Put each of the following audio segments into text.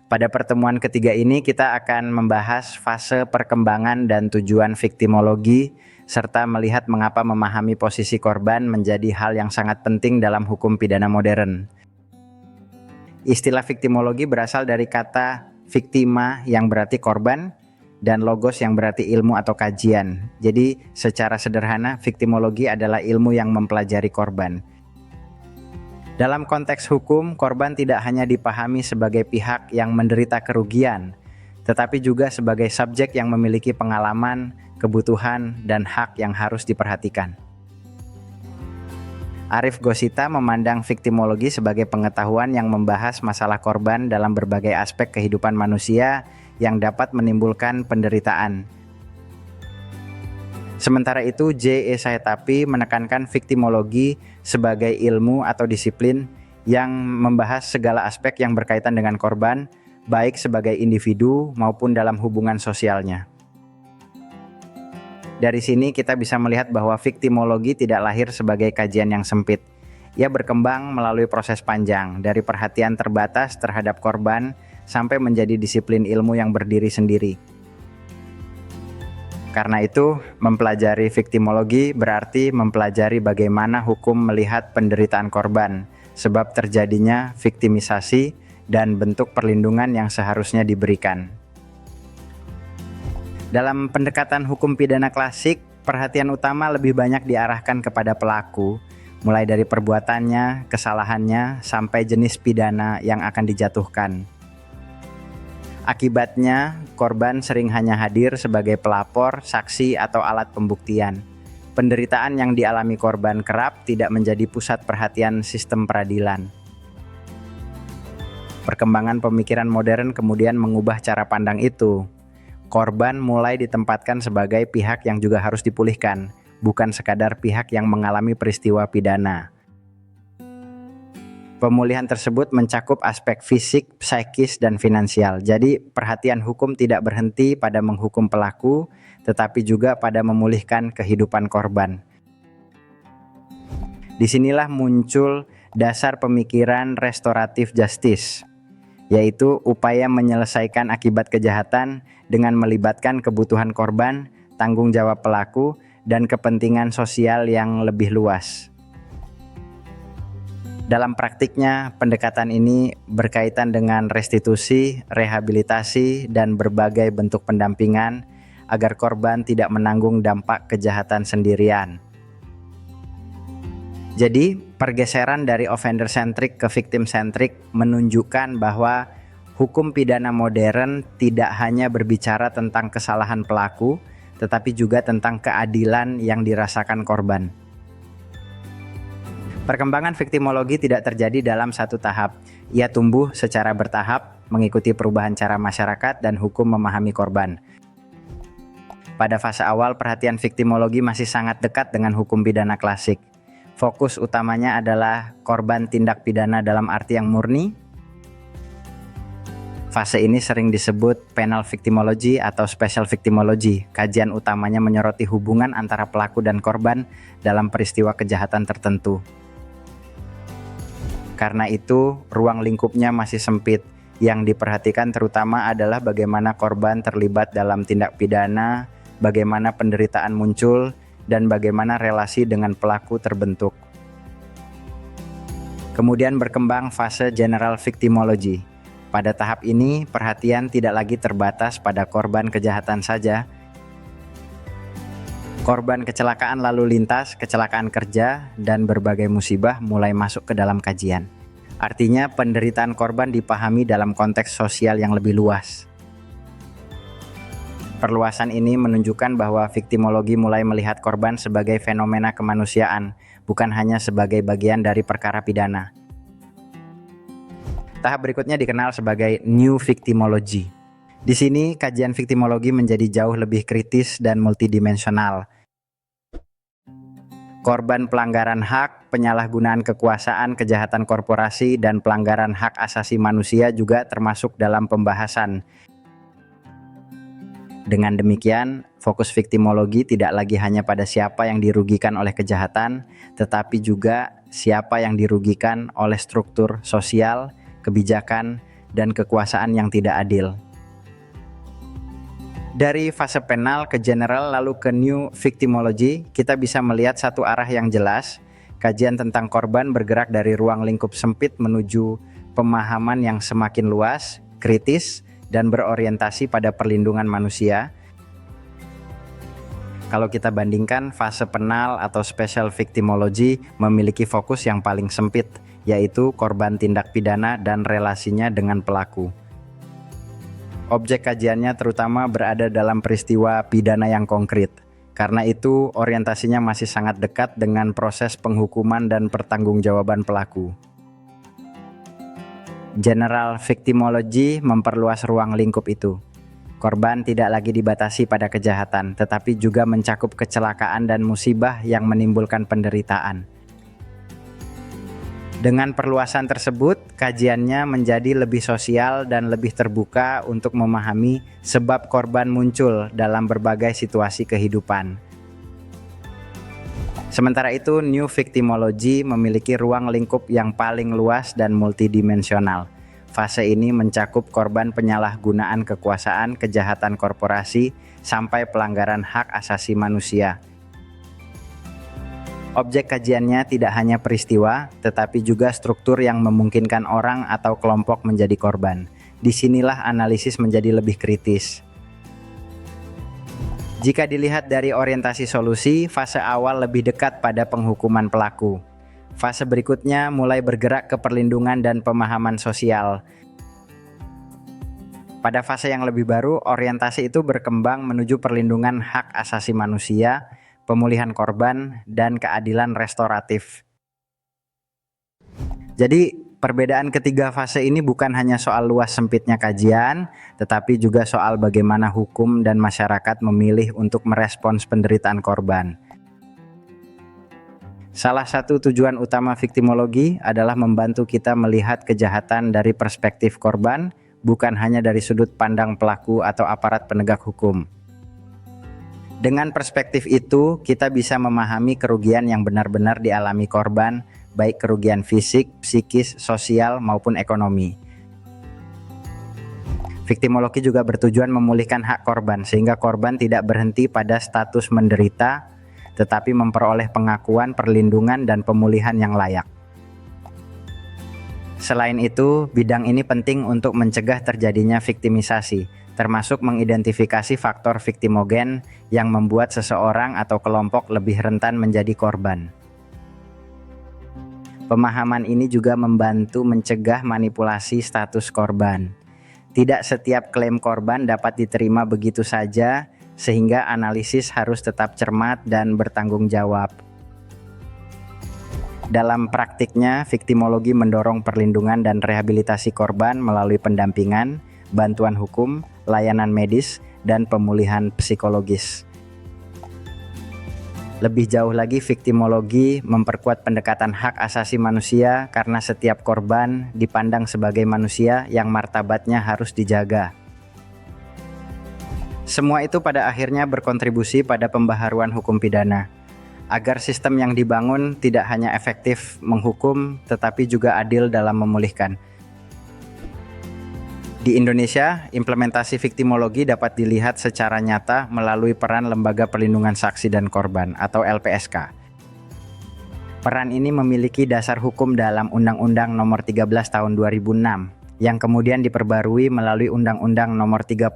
Pada pertemuan ketiga ini kita akan membahas fase perkembangan dan tujuan viktimologi, serta melihat mengapa memahami posisi korban menjadi hal yang sangat penting dalam hukum pidana modern. Istilah viktimologi berasal dari kata victima yang berarti korban, dan logos yang berarti ilmu atau kajian. Jadi secara sederhana, viktimologi adalah ilmu yang mempelajari korban. Dalam konteks hukum, korban tidak hanya dipahami sebagai pihak yang menderita kerugian, tetapi juga sebagai subjek yang memiliki pengalaman, kebutuhan, dan hak yang harus diperhatikan. Arif Gosita memandang viktimologi sebagai pengetahuan yang membahas masalah korban dalam berbagai aspek kehidupan manusia yang dapat menimbulkan penderitaan. Sementara itu, J.E. Saetapi menekankan viktimologi sebagai ilmu atau disiplin yang membahas segala aspek yang berkaitan dengan korban, baik sebagai individu maupun dalam hubungan sosialnya. Dari sini kita bisa melihat bahwa viktimologi tidak lahir sebagai kajian yang sempit. Ia berkembang melalui proses panjang, dari perhatian terbatas terhadap korban sampai menjadi disiplin ilmu yang berdiri sendiri. Karena itu, mempelajari viktimologi berarti mempelajari bagaimana hukum melihat penderitaan korban, sebab terjadinya viktimisasi dan bentuk perlindungan yang seharusnya diberikan. Dalam pendekatan hukum pidana klasik, perhatian utama lebih banyak diarahkan kepada pelaku, mulai dari perbuatannya, kesalahannya, sampai jenis pidana yang akan dijatuhkan. Akibatnya, korban sering hanya hadir sebagai pelapor, saksi, atau alat pembuktian. Penderitaan yang dialami korban kerap tidak menjadi pusat perhatian sistem peradilan. Perkembangan pemikiran modern kemudian mengubah cara pandang itu. Korban mulai ditempatkan sebagai pihak yang juga harus dipulihkan, bukan sekadar pihak yang mengalami peristiwa pidana. Pemulihan tersebut mencakup aspek fisik, psikis, dan finansial. Jadi, perhatian hukum tidak berhenti pada menghukum pelaku, tetapi juga pada memulihkan kehidupan korban. Disinilah muncul dasar pemikiran restoratif justice, yaitu upaya menyelesaikan akibat kejahatan dengan melibatkan kebutuhan korban, tanggung jawab pelaku, dan kepentingan sosial yang lebih luas. Dalam praktiknya, pendekatan ini berkaitan dengan restitusi, rehabilitasi, dan berbagai bentuk pendampingan agar korban tidak menanggung dampak kejahatan sendirian. Jadi, pergeseran dari offender-centric ke victim-centric menunjukkan bahwa hukum pidana modern tidak hanya berbicara tentang kesalahan pelaku, tetapi juga tentang keadilan yang dirasakan korban. Perkembangan viktimologi tidak terjadi dalam satu tahap. Ia tumbuh secara bertahap, mengikuti perubahan cara masyarakat dan hukum memahami korban. Pada fase awal, perhatian viktimologi masih sangat dekat dengan hukum pidana klasik. Fokus utamanya adalah korban tindak pidana dalam arti yang murni. Fase ini sering disebut penal victimology atau special victimology. Kajian utamanya menyoroti hubungan antara pelaku dan korban dalam peristiwa kejahatan tertentu. Karena itu, ruang lingkupnya masih sempit. Yang diperhatikan terutama adalah bagaimana korban terlibat dalam tindak pidana, bagaimana penderitaan muncul, dan bagaimana relasi dengan pelaku terbentuk. Kemudian berkembang fase general victimology. Pada tahap ini, perhatian tidak lagi terbatas pada korban kejahatan saja. Korban kecelakaan lalu lintas, kecelakaan kerja, dan berbagai musibah mulai masuk ke dalam kajian. Artinya, penderitaan korban dipahami dalam konteks sosial yang lebih luas. Perluasan ini menunjukkan bahwa viktimologi mulai melihat korban sebagai fenomena kemanusiaan, bukan hanya sebagai bagian dari perkara pidana. Tahap berikutnya dikenal sebagai new victimology. Di sini, kajian viktimologi menjadi jauh lebih kritis dan multidimensional. Korban pelanggaran hak, penyalahgunaan kekuasaan, kejahatan korporasi, dan pelanggaran hak asasi manusia juga termasuk dalam pembahasan. Dengan demikian, fokus viktimologi tidak lagi hanya pada siapa yang dirugikan oleh kejahatan, tetapi juga siapa yang dirugikan oleh struktur sosial, kebijakan, dan kekuasaan yang tidak adil. Dari fase penal ke general lalu ke new victimology, kita bisa melihat satu arah yang jelas. Kajian tentang korban bergerak dari ruang lingkup sempit menuju pemahaman yang semakin luas, kritis, dan berorientasi pada perlindungan manusia. Kalau kita bandingkan, fase penal atau special victimology memiliki fokus yang paling sempit, yaitu korban tindak pidana dan relasinya dengan pelaku. Objek kajiannya terutama berada dalam peristiwa pidana yang konkret. Karena itu, orientasinya masih sangat dekat dengan proses penghukuman dan pertanggungjawaban pelaku. General victimology memperluas ruang lingkup itu. Korban tidak lagi dibatasi pada kejahatan, tetapi juga mencakup kecelakaan dan musibah yang menimbulkan penderitaan. Dengan perluasan tersebut, kajiannya menjadi lebih sosial dan lebih terbuka untuk memahami sebab korban muncul dalam berbagai situasi kehidupan. Sementara itu, new victimology memiliki ruang lingkup yang paling luas dan multidimensional. Fase ini mencakup korban penyalahgunaan kekuasaan, kejahatan korporasi, sampai pelanggaran hak asasi manusia. Objek kajiannya tidak hanya peristiwa, tetapi juga struktur yang memungkinkan orang atau kelompok menjadi korban. Disinilah analisis menjadi lebih kritis. Jika dilihat dari orientasi solusi, fase awal lebih dekat pada penghukuman pelaku. Fase berikutnya mulai bergerak ke perlindungan dan pemahaman sosial. Pada fase yang lebih baru, orientasi itu berkembang menuju perlindungan hak asasi manusia, pemulihan korban, dan keadilan restoratif. Jadi, perbedaan ketiga fase ini bukan hanya soal luas sempitnya kajian, tetapi juga soal bagaimana hukum dan masyarakat memilih untuk merespons penderitaan korban. Salah satu tujuan utama victimologi adalah membantu kita melihat kejahatan dari perspektif korban, bukan hanya dari sudut pandang pelaku atau aparat penegak hukum. Dengan perspektif itu, kita bisa memahami kerugian yang benar-benar dialami korban, baik kerugian fisik, psikis, sosial, maupun ekonomi. Victimologi juga bertujuan memulihkan hak korban, sehingga korban tidak berhenti pada status menderita, tetapi memperoleh pengakuan, perlindungan, dan pemulihan yang layak. Selain itu, bidang ini penting untuk mencegah terjadinya viktimisasi, termasuk mengidentifikasi faktor viktimogen yang membuat seseorang atau kelompok lebih rentan menjadi korban. Pemahaman ini juga membantu mencegah manipulasi status korban. Tidak setiap klaim korban dapat diterima begitu saja, sehingga analisis harus tetap cermat dan bertanggung jawab. Dalam praktiknya, victimologi mendorong perlindungan dan rehabilitasi korban melalui pendampingan, bantuan hukum, layanan medis, dan pemulihan psikologis. Lebih jauh lagi, victimologi memperkuat pendekatan hak asasi manusia karena setiap korban dipandang sebagai manusia yang martabatnya harus dijaga. Semua itu pada akhirnya berkontribusi pada pembaharuan hukum pidana, agar sistem yang dibangun tidak hanya efektif menghukum, tetapi juga adil dalam memulihkan. Di Indonesia, implementasi victimologi dapat dilihat secara nyata melalui peran Lembaga Perlindungan Saksi dan Korban atau LPSK. Peran ini memiliki dasar hukum dalam Undang-Undang Nomor 13 Tahun 2006, yang kemudian diperbarui melalui Undang-Undang Nomor 31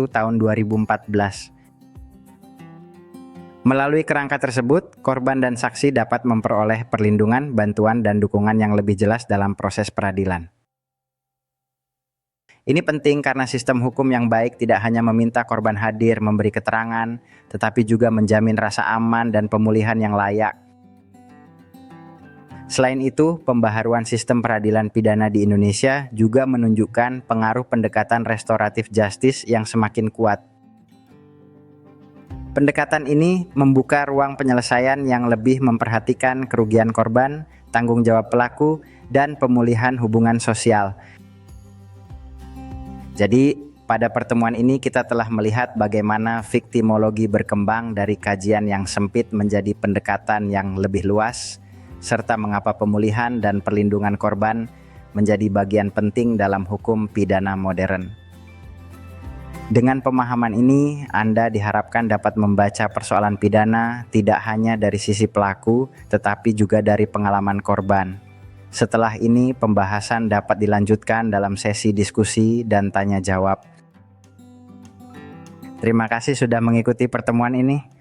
Tahun 2014. Melalui kerangka tersebut, korban dan saksi dapat memperoleh perlindungan, bantuan, dan dukungan yang lebih jelas dalam proses peradilan. Ini penting karena sistem hukum yang baik tidak hanya meminta korban hadir memberi keterangan, tetapi juga menjamin rasa aman dan pemulihan yang layak. Selain itu, pembaharuan sistem peradilan pidana di Indonesia juga menunjukkan pengaruh pendekatan restoratif justice yang semakin kuat. Pendekatan ini membuka ruang penyelesaian yang lebih memperhatikan kerugian korban, tanggung jawab pelaku, dan pemulihan hubungan sosial. Jadi, pada pertemuan ini kita telah melihat bagaimana victimologi berkembang dari kajian yang sempit menjadi pendekatan yang lebih luas, serta mengapa pemulihan dan perlindungan korban menjadi bagian penting dalam hukum pidana modern. Dengan pemahaman ini, Anda diharapkan dapat membaca persoalan pidana tidak hanya dari sisi pelaku, tetapi juga dari pengalaman korban. Setelah ini, pembahasan dapat dilanjutkan dalam sesi diskusi dan tanya jawab. Terima kasih sudah mengikuti pertemuan ini.